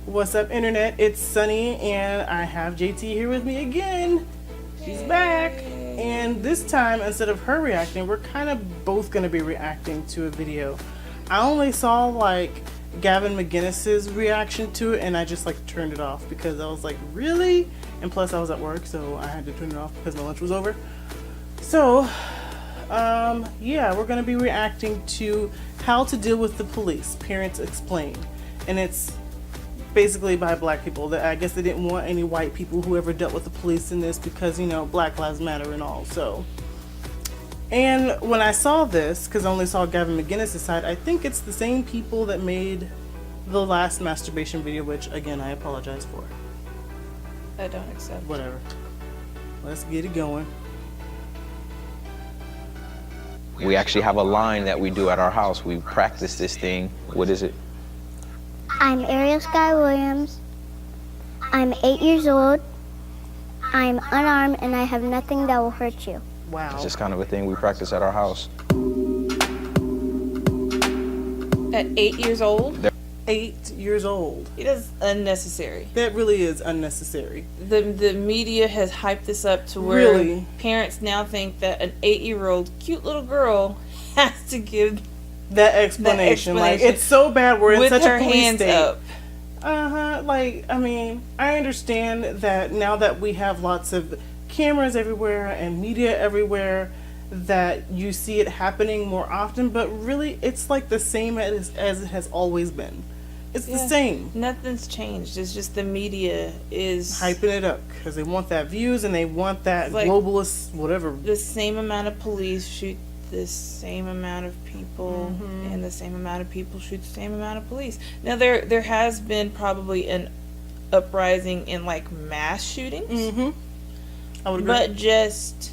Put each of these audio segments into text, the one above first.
What's up, internet? It's Sunny, and I have JT here with me again. She's back, and this time, instead of her reacting, we're kind of both going to be reacting to a video. I only saw like Gavin McGinnis's reaction to it, and I just like turned it off because I was like, really? And plus I was at work, so I had to turn it off because my lunch was over. So yeah, we're going to be reacting to How to Deal with the Police, Parents Explain. And it's basically by black people. I guess they didn't want any white people who ever dealt with the police in this because, you know, Black Lives Matter and all. So, and when I saw this, because I only saw Gavin McGinnis' side, I think it's the same people that made the last masturbation video, which again I apologize for. I don't accept. Whatever. Let's get it going. We actually have a line that we do at our house. We practice this thing. What is it? I'm Ariel Sky Williams. I'm 8 years old. I'm unarmed and I have nothing that will hurt you. Wow. It's just kind of a thing we practice at our house. At 8 years old? 8 years old. It is unnecessary. That really is unnecessary. The media has hyped this up to where Really? parents now think that an 8-year-old cute little girl has to give That explanation. Like, explanation it's so bad we're in with such her a police hands state. up. Like, I mean, I understand that now that we have lots of cameras everywhere and media everywhere, that you see it happening more often, but really it's like the same as it has always been. It's the same. Nothing's changed. It's just the media is Hyping it up because they want that views and they want that like globalist whatever. the same amount of police shoot the same amount of people, and the same amount of people shoot the same amount of police. Now there has been probably an uprising in like mass shootings, I would agree. but just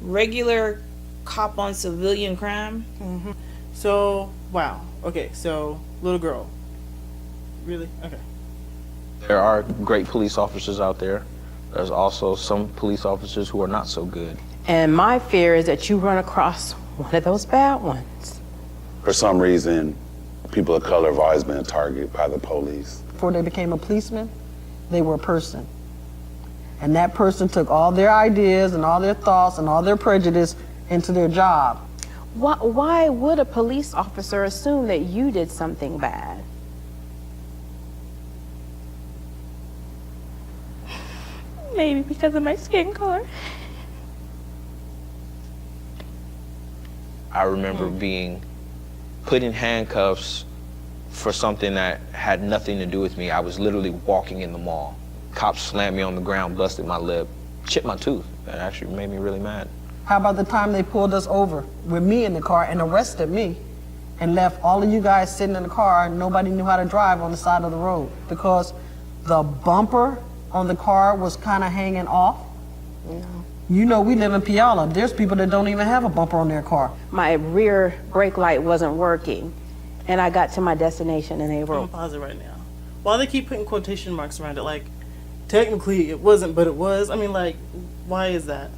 regular cop on civilian crime. So, wow. Okay, so little girl. Really? Okay. There are great police officers out there. There's also some police officers who are not so good. And my fear is that you run across one of those bad ones. For some reason, people of color have always been a target by the police. Before they became a policeman, they were a person. And that person took all their ideas and all their thoughts and all their prejudice into their job. Why would a police officer assume that you did something bad? Maybe because of my skin color. I remember being put in handcuffs for something that had nothing to do with me. I was literally walking in the mall. Cops slammed me on the ground, busted my lip, chipped my tooth. That actually made me really mad. How about the time they pulled us over with me in the car and arrested me and left all of you guys sitting in the car and nobody knew how to drive on the side of the road because the bumper on the car was kind of hanging off? You know, we live in Puyallup. There's people that don't even have a bumper on their car. My rear brake light wasn't working, and I got to my destination and they I'm were... gonna pause it right now. Why they keep putting quotation marks around it? Like, technically it wasn't, but it was. I mean, like, why is that?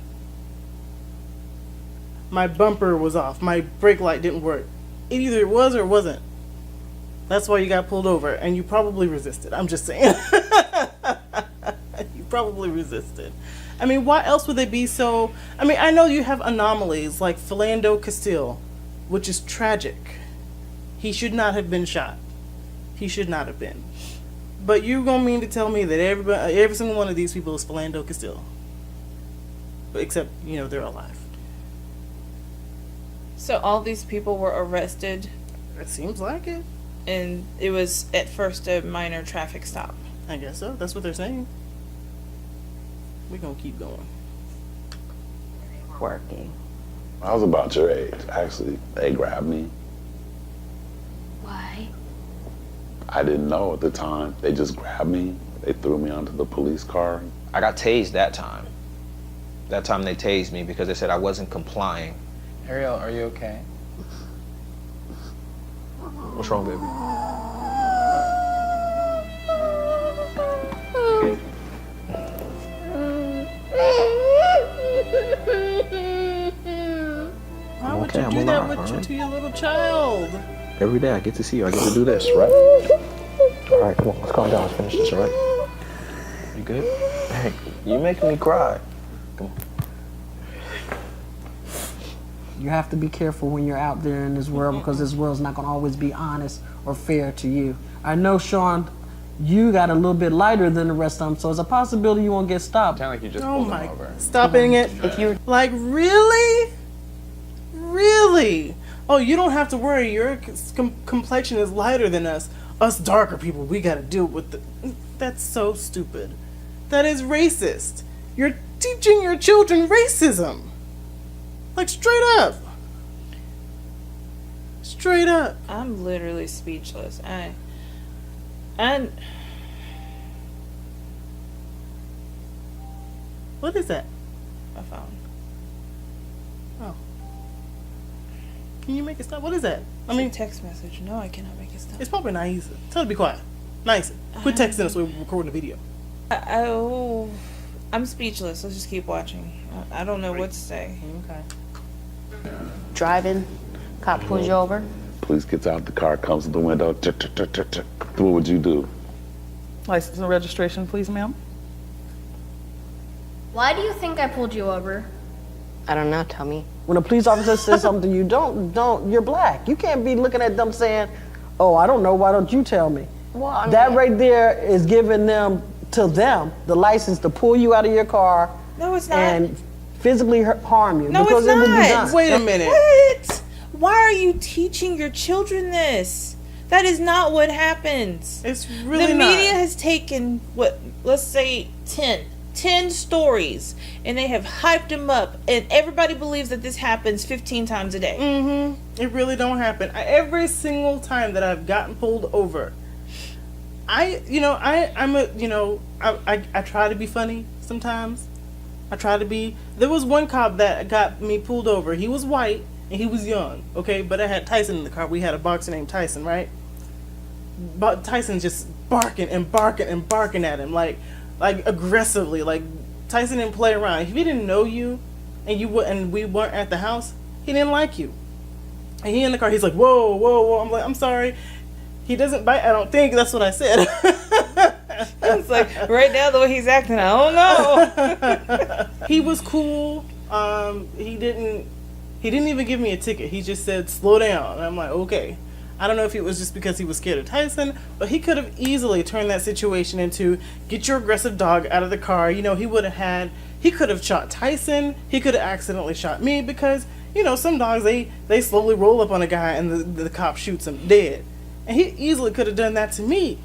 My bumper was off. My brake light didn't work. It either was or it wasn't. That's why you got pulled over, and you probably resisted. I'm just saying. You probably resisted. I mean, why else would they be so... I mean, I know you have anomalies like Philando Castile, which is tragic. He should not have been shot. He should not have been. But you're going to mean to tell me that every single one of these people is Philando Castile? Except, you know, they're alive. So all these people were arrested, It seems like it. and it was at first a minor traffic stop. I guess so. That's what they're saying. We're going to keep going. working. I was about your age, actually. They grabbed me. Why? I didn't know at the time. They just grabbed me. They threw me onto the police car. I got tased that time. That time they tased me because they said I wasn't complying. Ariel, are you okay? What's wrong, baby? Why would okay, you I'm do that alive, with all right? to your little child? Every day I get to see you. I get to do this, right? All All right, come on, let's calm down. Let's finish this, all right? You good? Hey, you making me cry. Come on. You have to be careful when you're out there in this world because this world's not going to always be honest or fair to you. I know, Sean, you got a little bit lighter than the rest of them, so it's a possibility you won't get stopped. Sound like you just Oh pulled my, him over. stopping it. If you Like, really? Really? Oh, you don't have to worry. Your complexion is lighter than us. Us darker people, we gotta deal with the... That's so stupid. That is racist. You're teaching your children racism. Like, straight up. Straight up. I'm literally speechless. What is that? My phone. Oh. Can you make it stop? What is that? I I mean, mean, text message. No, I cannot make it stop. it's probably nice. Tell her to be quiet. Nice. Quit texting us when we're recording the video. I'm speechless. Let's just keep watching. I don't know what to say. Okay. driving, cop pulls you over. Police gets out the car, comes to the window. What would you do? License and registration, please, ma'am. Why do you think I pulled you over? I don't know, tell me. When a police officer says something to you, don't, you're black. You can't be looking at them saying, oh, I don't know, why don't you tell me? Well, I mean, That right there is giving them the license to pull you out of your car No, it's not. and physically harm you. No, because it's it would be not. done. Wait a minute. What? Why are you teaching your children this? That is not what happens. It's really The not. media has taken, let's say 10 stories, and they have hyped them up, and everybody believes that this happens 15 times a day. Mm-hmm. It really don't happen. Every single time that I've gotten pulled over, I try to be funny sometimes. I try to be. There was one cop that got me pulled over. He was white and he was young, okay? But I had Tyson in the car. We had a boxer named Tyson, right? But Tyson's just barking and barking and barking at him, like aggressively. Like, Tyson didn't play around. If he didn't know you and we weren't at the house, he didn't like you. And he in the car, he's like, whoa, whoa, whoa. I'm like, I'm sorry. He doesn't bite, I don't think. That's what I said. It's like, right now, the way he's acting, I don't know. He was cool. He didn't even give me a ticket. He just said, slow down. And I'm like, okay. I don't know if it was just because he was scared of Tyson, but he could have easily turned that situation into, get your aggressive dog out of the car. You know, he could have shot Tyson. He could have accidentally shot me because, you know, some dogs, they slowly roll up on a guy and the cop shoots him dead. And he easily could have done that to me.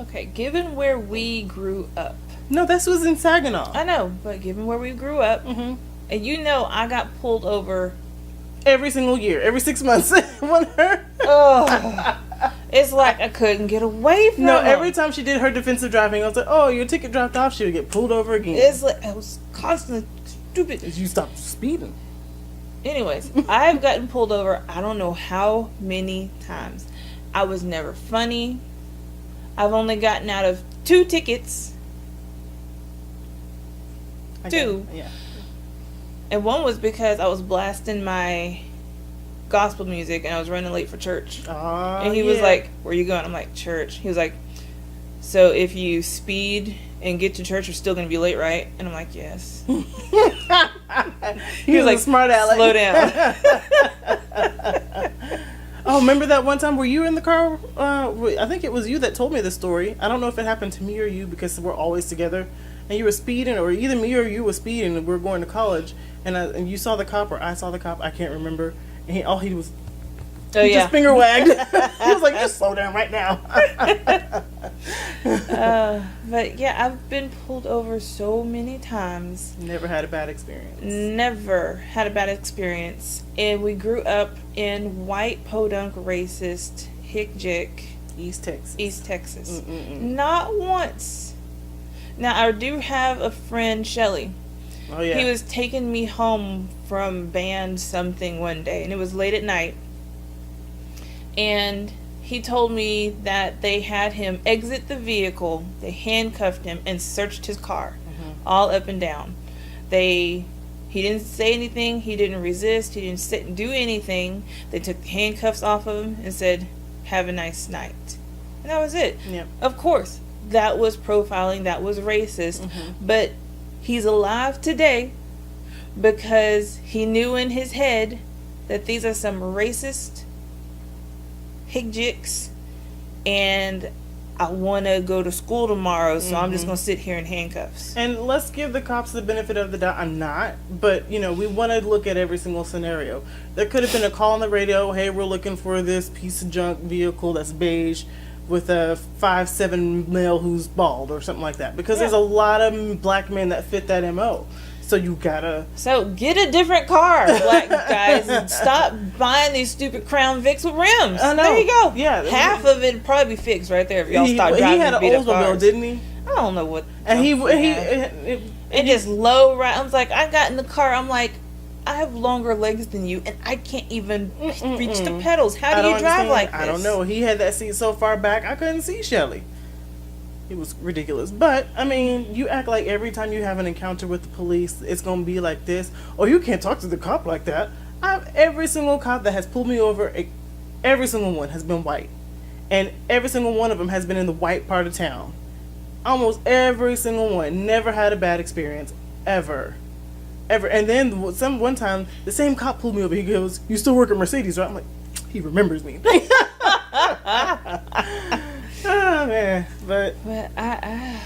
Okay, given where we grew up. No, this was in Saginaw. I know, but given where we grew up, Mm-hmm. and you know I got pulled over. Every single year, every 6 months. It's like I couldn't get away from No, him. every time she did her defensive driving, I was like, oh, your ticket dropped off, she would get pulled over again. It's like, I was constantly stupid. You stopped speeding. Anyways, I've gotten pulled over I don't know how many times. I was never funny. I've only gotten out of 2 tickets. Two. Yeah. And one was because I was blasting my gospel music and I was running late for church. And he was like, where you going? I'm like, church. He was like, so if you speed and get to church, you're still going to be late, right? And I'm like, yes. He was like, smart aleck. Slow down. Oh, remember that one time were you in the car? I think it was you that told me the story. I don't know if it happened to me or you because we're always together. And you were speeding, or either me or you were speeding, and we were going to college. And you saw the cop, or I saw the cop. I can't remember. And he was just finger wagged. He was like, just slow down right now. But yeah, I've been pulled over so many times. Never had a bad experience. Never had a bad experience. And we grew up in white, podunk, racist, hick-jick, East Texas. Not once. Now, I do have a friend, Shelly. Oh, yeah. He was taking me home from band something one day, and it was late at night. And he told me that they had him exit the vehicle, they handcuffed him, and searched his car, all up and down. He didn't say anything, he didn't resist, he didn't sit and do anything. They took the handcuffs off of him and said, have a nice night. And And that was it. Yep. Of course, that was profiling, that was racist, but he's alive today because he knew in his head that these are some racist higjicks, and I want to go to school tomorrow, so I'm just going to sit here in handcuffs. And let's give the cops the benefit of the doubt. I'm not, but you know, we want to look at every single scenario. There could have been a call on the radio, hey, we're looking for this piece of junk vehicle that's beige with a 5'7" male who's bald or something like that, because there's a lot of black men that fit that MO. So you gotta... So get a different car, black guys, and stop buying these stupid Crown Vics with rims. I know. There you go. Yeah. Half of it probably be fixed right there if y'all stop driving. He had an beat up Oldsmobile, cars. didn't he? I don't know what. And it just low right. I was like, I got in the car. I'm like, I have longer legs than you, and I can't even reach the pedals. How do you drive like this? I don't know. He had that seat so far back, I couldn't see Shelly. It was ridiculous. But, I mean, you act like every time you have an encounter with the police, it's going to be like this. Or you can't talk to the cop like that. Every single cop that has pulled me over, every single one has been white. And every single one of them has been in the white part of town. Almost every single one. Never had a bad experience. Ever. And then one time, the same cop pulled me over. He goes, "You still work at Mercedes, right?" I'm like, he remembers me. Oh, man. But I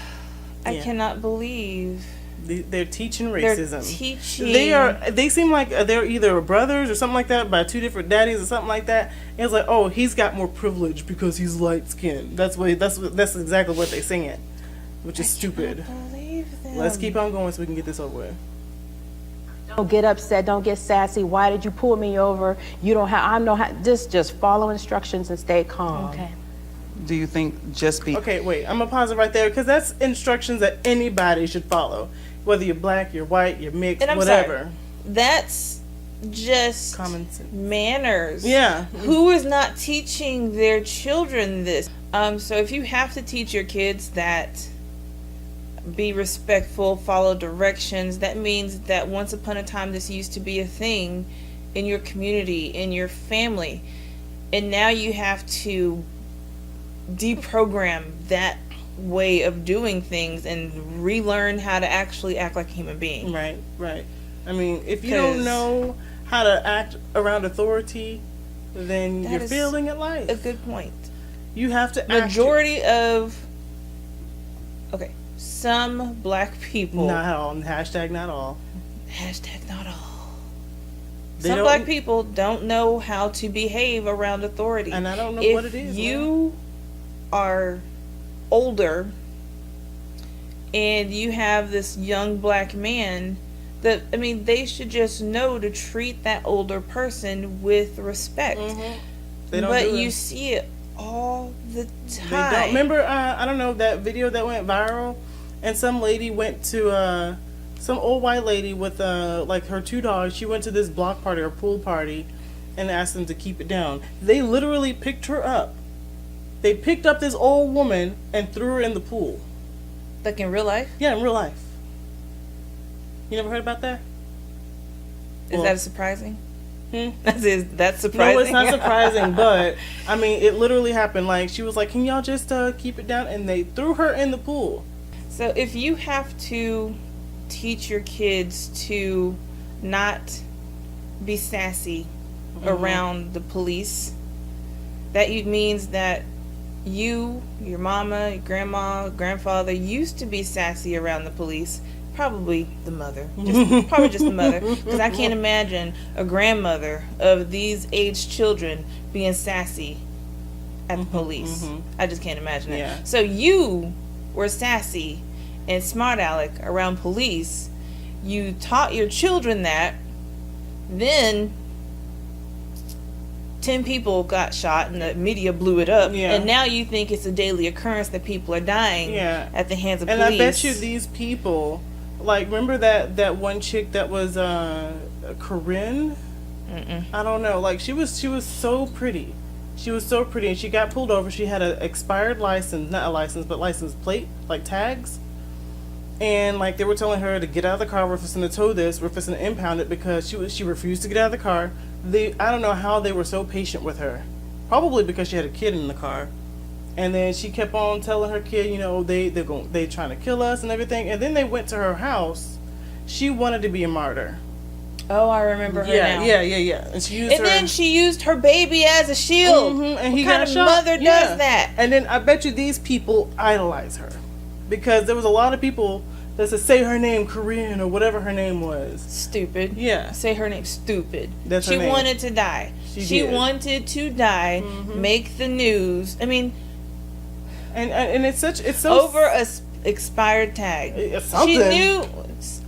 cannot believe they're teaching racism. They're teaching. They seem like they're either brothers or something like that by two different daddies or something like that. And it's like, oh, he's got more privilege because he's light skinned. That's exactly what they're saying, which is stupid. Believe them. Let's keep on going so we can get this over with. Don't get upset. Don't get sassy. Why did you pull me over? You don't have. I know how. Just follow instructions and stay calm. Okay. Do you think just be... Okay, wait. I'm going to pause it right there because that's instructions that anybody should follow. Whether you're black, you're white, you're mixed, And I'm whatever. sorry, that's just common sense. Manners. Yeah. Who is not teaching their children this? So if you have to teach your kids that be respectful, follow directions, that means that once upon a time this used to be a thing in your community, in your family, and now you have to deprogram that way of doing things and relearn how to actually act like a human being. Right. I mean, if you don't know how to act around authority, then you're failing at life. A good point. You have to Majority of some black people, not all, hashtag not all. Hashtag not all. Some black people don't know how to behave around authority. And I don't know what it is. If you are older and you have this young black man, they should just know to treat that older person with respect. They don't but do you it. see it all the time. They don't. Remember, I don't know, that video that went viral, and some lady went to some old white lady with like her two dogs. She went to this block party or pool party and asked them to keep it down. They literally picked her up. They picked up this old woman and threw her in the pool. Like in real life? Yeah, in real life. You never heard about that? Is that surprising? That's surprising? No, it's not surprising, but I mean, it literally happened. Like, she was like, "Can y'all just keep it down?" And they threw her in the pool. So if you have to teach your kids to not be sassy around the police, that means that you, your mama, your grandma, grandfather used to be sassy around the police. Probably the mother. Probably just the mother. Because I can't imagine a grandmother of these aged children being sassy at the police. I just can't imagine it. Yeah. So you were sassy and smart aleck around police. You taught your children that. Then 10 people got shot and the media blew it up. Yeah. And now you think it's a daily occurrence that people are dying at the hands of and police. I bet you these people, like, remember that one chick that was Corinne? I don't know. Like, she was so pretty. She was so pretty, and she got pulled over. She had an expired license, not a license, but license plate, like tags. And like, they were telling her to get out of the car. We're fixing to tow this. We're fixing to impound it, because she refused to get out of the car. I don't know how they were so patient with her. Probably because she had a kid in the car. And then she kept on telling her kid, you know, they trying to kill us and everything. And then they went to her house. She wanted to be a martyr. Oh, I remember her now. Yeah. And she used And then she used her baby as a shield. And he what kind got of shot? mother does that? And then I bet you these people idolize her, because there was a lot of people that said, say her name, Korean, or whatever her name was. Stupid. Yeah. Say her name, stupid. That's her she name. wanted to die. She did. wanted to die, make the news. I mean, and it's so over a expired tag. Something. She knew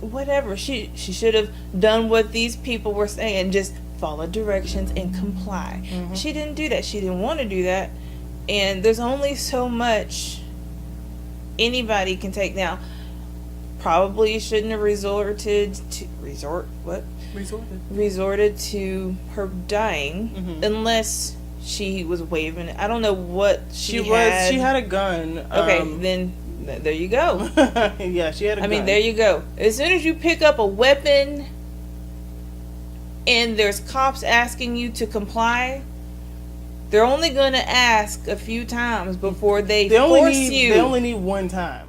whatever. She should have done what these people were saying, just follow directions and comply. She didn't do that. She didn't want to do that. And there's only so much anybody can take. Now, probably shouldn't have resorted to her dying unless she was waving it. I don't know what she had. She had a gun. Okay, then there you go. Yeah, she had a gun. I mean, there you go. As soon as you pick up a weapon and there's cops asking you to comply, they're only going to ask a few times before they force you. They only need one time.